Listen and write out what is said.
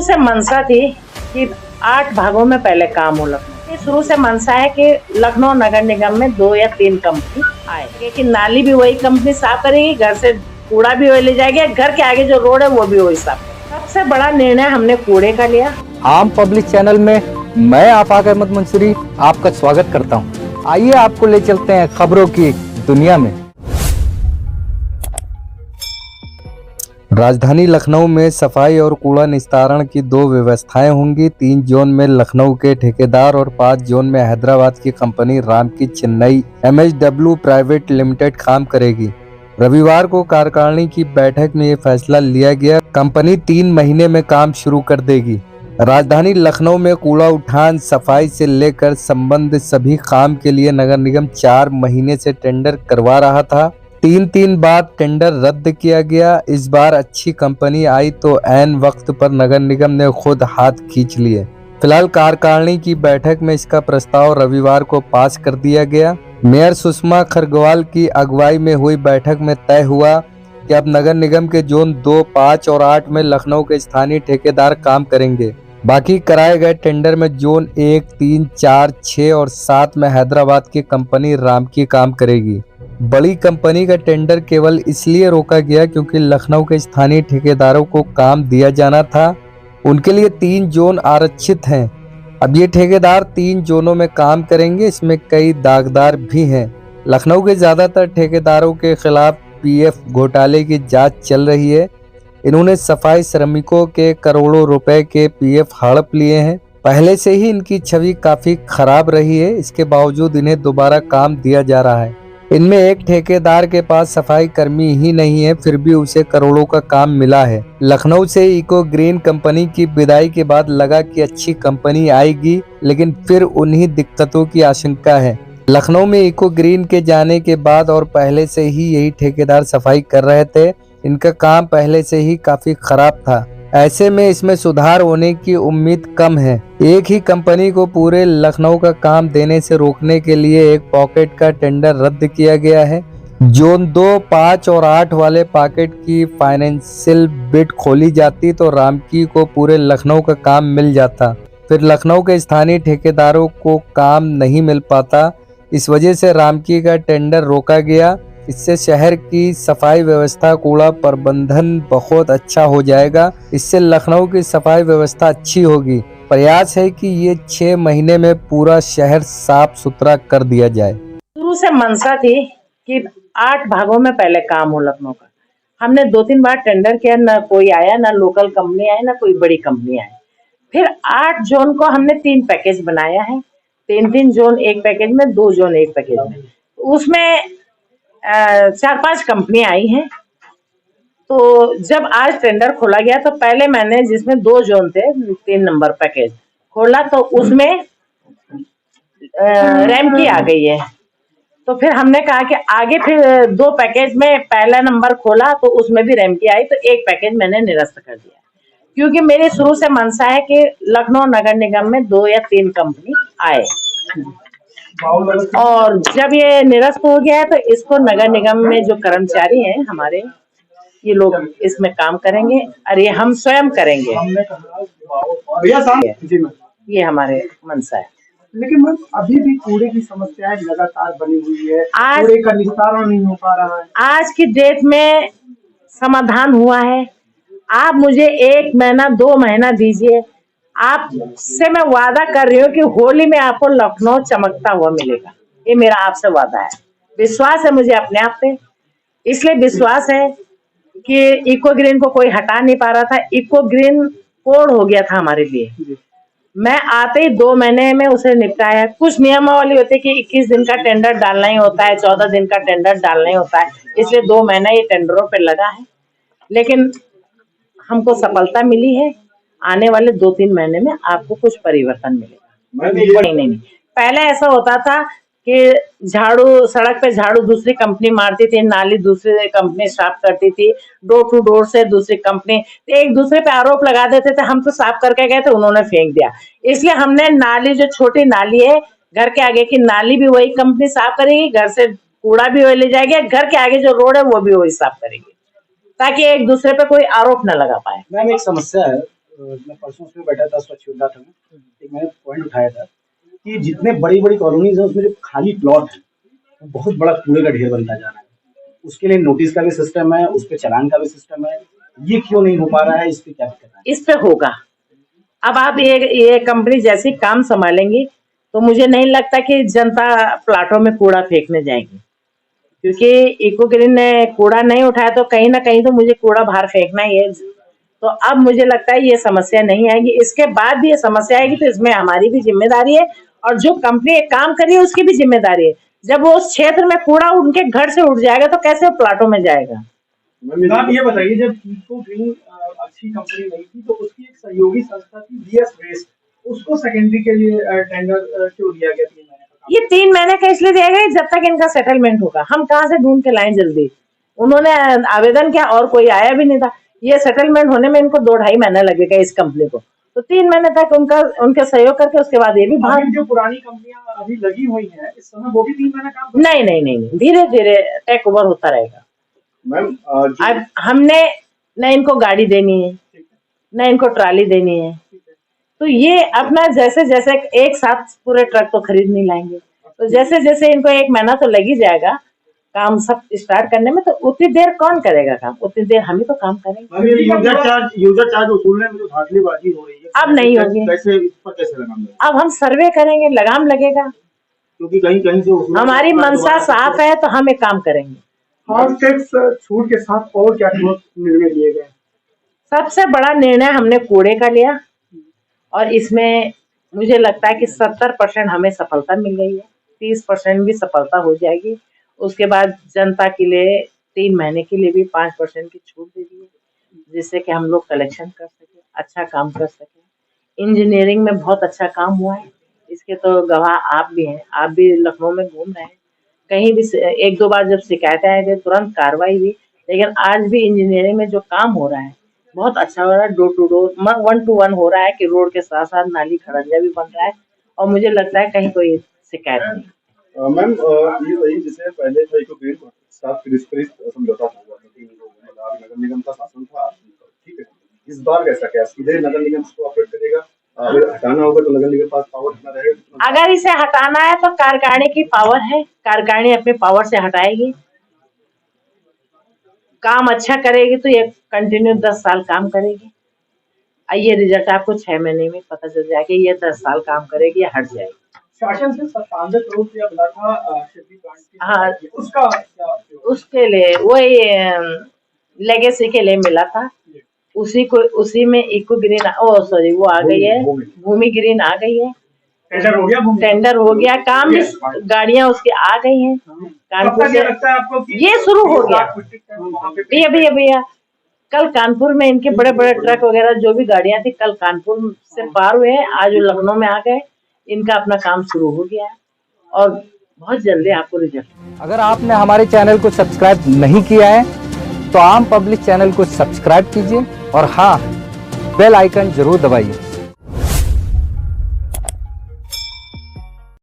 से मंशा थी कि 8 भागों में पहले काम हो लखनऊ। शुरू से मंशा है कि लखनऊ नगर निगम में 2 या 3 कंपनी आए, क्योंकि नाली भी वही कंपनी साफ करेगी, घर से कूड़ा भी वही ले जाएगी, घर के आगे जो रोड है वो भी वही साफ करेगी। सबसे बड़ा निर्णय हमने कूड़े का लिया। आम पब्लिक चैनल में मैं आफाक अहमद मंसूरी आपका स्वागत करता हूं। आइए आपको ले चलते हैं खबरों की दुनिया में। राजधानी लखनऊ में सफाई और कूड़ा निस्तारण की 2 व्यवस्थाएं होंगी। 3 जोन में लखनऊ के ठेकेदार और 5 जोन में हैदराबाद की company Ramky Chennai MHW private limited काम करेगी। रविवार को कार्यकारिणी की बैठक में ये फैसला लिया गया। कंपनी 3 महीने में काम शुरू कर देगी। राजधानी लखनऊ में कूड़ा उठान सफाई से लेकर संबंधित सभी काम के लिए नगर निगम 4 महीने से टेंडर करवा रहा था। 3 बार टेंडर रद्द किया गया। इस बार अच्छी कंपनी आई तो ऐन वक्त पर नगर निगम ने खुद हाथ खींच लिए। फिलहाल कार्यकारिणी की बैठक में इसका प्रस्ताव रविवार को पास कर दिया गया। मेयर सुषमा खरगवाल की अगुवाई में हुई बैठक में तय हुआ कि अब नगर निगम के जोन 2, 5 और 8 में लखनऊ के स्थानीय ठेकेदार काम करेंगे। बाकी कराए गए टेंडर में जोन 1, 3, 4, 6 और 7 में हैदराबाद की कंपनी रामकी काम करेगी। बड़ी कंपनी का टेंडर केवल इसलिए रोका गया क्योंकि लखनऊ के स्थानीय ठेकेदारों को काम दिया जाना था। उनके लिए 3 जोन आरक्षित हैं। अब ये ठेकेदार 3 जोनों में काम करेंगे। इसमें कई दागदार भी हैं। लखनऊ के ज्यादातर ठेकेदारों के खिलाफ PF घोटाले की जांच चल रही है। इन्होंने सफाई श्रमिकों के करोड़ों रुपए के PF हड़प लिए हैं। पहले से ही इनकी छवि काफी खराब रही है। इसके बावजूद इन्हें दोबारा काम दिया जा रहा है। इनमें एक ठेकेदार के पास सफाई कर्मी ही नहीं है, फिर भी उसे करोड़ों का काम मिला है। लखनऊ से इको ग्रीन कंपनी की विदाई के बाद लगा कि अच्छी कंपनी आएगी, लेकिन फिर उन्हीं दिक्कतों की आशंका है। लखनऊ में इको ग्रीन के जाने के बाद और पहले से ही यही ठेकेदार सफाई कर रहे थे। इनका काम पहले से ही काफी खराब था। ऐसे में इसमें सुधार होने की उम्मीद कम है। एक ही कंपनी को पूरे लखनऊ का काम देने से रोकने के लिए एक पॉकेट का टेंडर रद्द किया गया है। जोन 2, 5 और 8 वाले पॉकेट की फाइनेंशियल बिड खोली जाती तो रामकी को पूरे लखनऊ का काम मिल जाता। फिर लखनऊ के स्थानीय ठेकेदारों को काम नहीं मिल पाता। इस वजह से रामकी का टेंडर रोका गया। इससे शहर की सफाई व्यवस्था, कूड़ा प्रबंधन बहुत अच्छा हो जाएगा। इससे लखनऊ की सफाई व्यवस्था अच्छी होगी। प्रयास है कि ये 6 महीने में पूरा शहर साफ सुथरा कर दिया जाए। शुरू से मंशा थी कि 8 भागों में पहले काम हो लखनऊ का। हमने 2-3 बार टेंडर किया, ना कोई आया, ना लोकल कंपनी आई, ना कोई बड़ी कंपनी आई। फिर 8 जोन को हमने 3 पैकेज बनाया है। 3 जोन एक पैकेज में, 2 जोन एक पैकेज में। उसमें 4-5 कंपनी आई हैं। तो जब आज टेंडर खोला गया तो पहले मैंने, जिसमें 2 जोन थे, 3 नंबर पैकेज खोला तो उसमें रैमकी आ गई है। तो फिर हमने कहा कि आगे फिर 2 पैकेज में पहला नंबर खोला तो उसमें भी रैमकी आई, तो एक पैकेज मैंने निरस्त कर दिया, क्योंकि मेरी शुरू से मंशा है कि लखनऊ नगर निगम में 2 या 3 कंपनी आए। और जब ये निरस्त हो गया है तो इसको नगर निगम में जो कर्मचारी हैं हमारे, ये लोग इसमें काम करेंगे और ये हम स्वयं करेंगे। ये हमारे मंशा है। लेकिन मैम अभी भी कूड़े की समस्या लगातार बनी हुई है। कूड़े का निस्तारण नहीं हो पा रहा है। आज की डेट में समाधान हुआ है। आप मुझे 1 महीना 2 महीना दीजिए, आपसे मैं वादा कर रही हूँ कि होली में आपको लखनऊ चमकता हुआ मिलेगा। ये मेरा आपसे वादा है। विश्वास है मुझे अपने आप पे। इसलिए विश्वास है कि इको ग्रीन को कोई हटा नहीं पा रहा था। इको ग्रीन कोड हो गया था हमारे लिए। मैं आते ही 2 महीने में उसे निपटाया। कुछ नियमावली होती है कि 21 दिन का टेंडर डालना ही होता है, 14 दिन का टेंडर डालना ही होता है, इसलिए 2 महीना ये टेंडरों पे लगा है। लेकिन हमको सफलता मिली है। आने वाले 2-3 महीने में आपको कुछ परिवर्तन मिलेगा। नहीं, पहले ऐसा होता था कि झाड़ू, सड़क पे झाड़ू दूसरी कंपनी मारती थी, नाली दूसरी कंपनी साफ करती थी, डोर टू डोर से दूसरी कंपनी, एक दूसरे पे आरोप लगा देते थे, हम तो साफ करके गए थे, उन्होंने फेंक दिया। इसलिए हमने नाली, जो छोटी नाली है घर के आगे की नाली, भी वही कंपनी साफ करेगी, घर से कूड़ा भी वही ले जाएगी, घर के आगे जो रोड है वो भी वही साफ करेगी, ताकि एक दूसरे पे कोई आरोप न लगा पाए। मैम एक समस्या है, मैं परसों उसमें बैठा था, स्वच्छ योद्धा था मैं, एक मैंने पॉइंट उठाया था कि जितने बड़ी बड़ी कॉलोनीज हैं उसमें जो खाली प्लॉट है वो बहुत बड़ा कूड़े का ढेर बनता जा रहा है। उसके लिए नोटिस का भी सिस्टम है, उस पर चालान का भी सिस्टम है, ये क्यों नहीं हो पा रहा है, इस पे क्या दिक्कत है? इस पे होगा। अब आप ये कंपनी जैसी काम संभालेंगी तो मुझे नहीं लगता कि जनता प्लाटों में कूड़ा फेंकने जाएगी, क्योंकि इको ग्रीन ने कूड़ा नहीं उठाया तो कहीं ना कहीं तो मुझे कूड़ा बाहर फेंकना ही है। तो अब मुझे लगता है ये समस्या नहीं आएगी। इसके बाद भी ये समस्या आएगी तो इसमें हमारी भी जिम्मेदारी है और जो कंपनी काम कर रही है उसकी भी जिम्मेदारी है। जब वो उस क्षेत्र में कूड़ा उनके घर से उठ जाएगा तो कैसे वो प्लाटों में जाएगा? आप ये बताइए, जब इको ग्रीन अच्छी कंपनी नहीं थी तो उसकी एक सहयोगी संस्था थी बीएस वेस्ट, उसको सेकेंडरी के लिए टेंडर क्यों दिया गया 3 महीने का? ये 3 महीने का इसलिए दिया गया जब तक इनका सेटलमेंट होगा। हम कहाँ से ढूंढ के लाएं जल्दी? उन्होंने आवेदन किया और कोई आया भी नहीं था। ये सेटलमेंट होने में इनको 2-2.5 महीना लगेगा इस कंपनी को, तो 3 महीने तक उनका सहयोग करके उसके बाद ये भी बाहर। जो पुरानी कंपनियां अभी लगी हुई हैं इस समय वो भी 3 महीना काम नहीं, धीरे धीरे टेक ओवर होता रहेगा। मैम अब हमने न इनको गाड़ी देनी है न इनको ट्राली देनी है, तो ये अपना जैसे जैसे एक साथ पूरे ट्रक तो खरीद नहीं लाएंगे, तो जैसे जैसे इनको 1 महीना तो लग ही जाएगा काम सब स्टार्ट करने में। तो उतनी देर कौन करेगा काम? उतनी देर हम ही तो काम करेंगे। यूजर चार्ज वसूलने में जो धांधलीबाजी हो रही है अब नहीं होगी। कैसे इस पर कैसे लगाम लगेगा? अब हम सर्वे करेंगे, लगाम लगेगा, क्योंकि कहीं से हमारी मंशा साफ है तो हम एक काम करेंगे। और टैक्स छूट के साथ और क्या निर्णय लिए गए? सबसे बड़ा निर्णय हमने कूड़े का लिया और इसमें मुझे लगता है कि 70% हमें सफलता मिल गई है, 30% भी सफलता हो जाएगी। उसके बाद जनता के लिए 3 महीने के लिए भी 5% की छूट दे दी है, जिससे कि हम लोग कलेक्शन कर सके, अच्छा काम कर सके। इंजीनियरिंग में बहुत अच्छा काम हुआ है, इसके तो गवाह आप भी हैं। आप भी लखनऊ में घूम रहे हैं, कहीं भी 1-2 बार जब शिकायतें आई थी तुरंत कार्रवाई हुई, लेकिन आज भी इंजीनियरिंग में जो काम हो रहा है बहुत अच्छा हो रहा है। डोर टू डोर 1 to 1 हो रहा है कि रोड के साथ साथ नाली खड़ंजा भी बन रहा है और मुझे लगता है कहीं कोई शिकायत नहीं। मैम ये वही जैसे पहले तो इको ग्रीन साथ समझौता हुआ था, 3 लोग नगर निगम का शासन था, ठीक है। इस बार कैसा क्या सीधे नगर निगम को ऑपरेट करेगा? अगर हटाना होगा तो नगर निगम के पास पावर कितना रहेगा? अगर इसे हटाना है तो कार्यकारिणी की पावर है, कार्यकारिणी अपने पावर से हटाएगी। काम अच्छा करेगी तो ये कंटिन्यू 10 साल काम करेगी। ये रिजल्ट आपको 6 महीने में पता चल जाएगा, ये 10 साल काम करेगी या हट जाएगी। शासन से 97 करोड़ रुपया मिला था हाँ, उसका क्या? उसके लिए वही लेगेसी के लिए मिला था, उसी में इको ग्रीन वो आ गई है, भूमि ग्रीन आ गई है, टेंडर हो गया, काम भी गाड़ियां उसकी आ गई हैं कानपुर से। ये शुरू हो गया भैया कल कानपुर में इनके बड़े बड़े ट्रक वगैरह जो भी गाड़ियां थी कल कानपुर से पार हुए हैं, आज लखनऊ में आ गए। इनका अपना काम शुरू हो गया है और बहुत जल्दी आपको रिजल्ट। अगर आपने हमारे चैनल को सब्सक्राइब नहीं किया है तो आम पब्लिक चैनल को सब्सक्राइब कीजिए और हाँ, बेल आइकन जरूर दबाइए।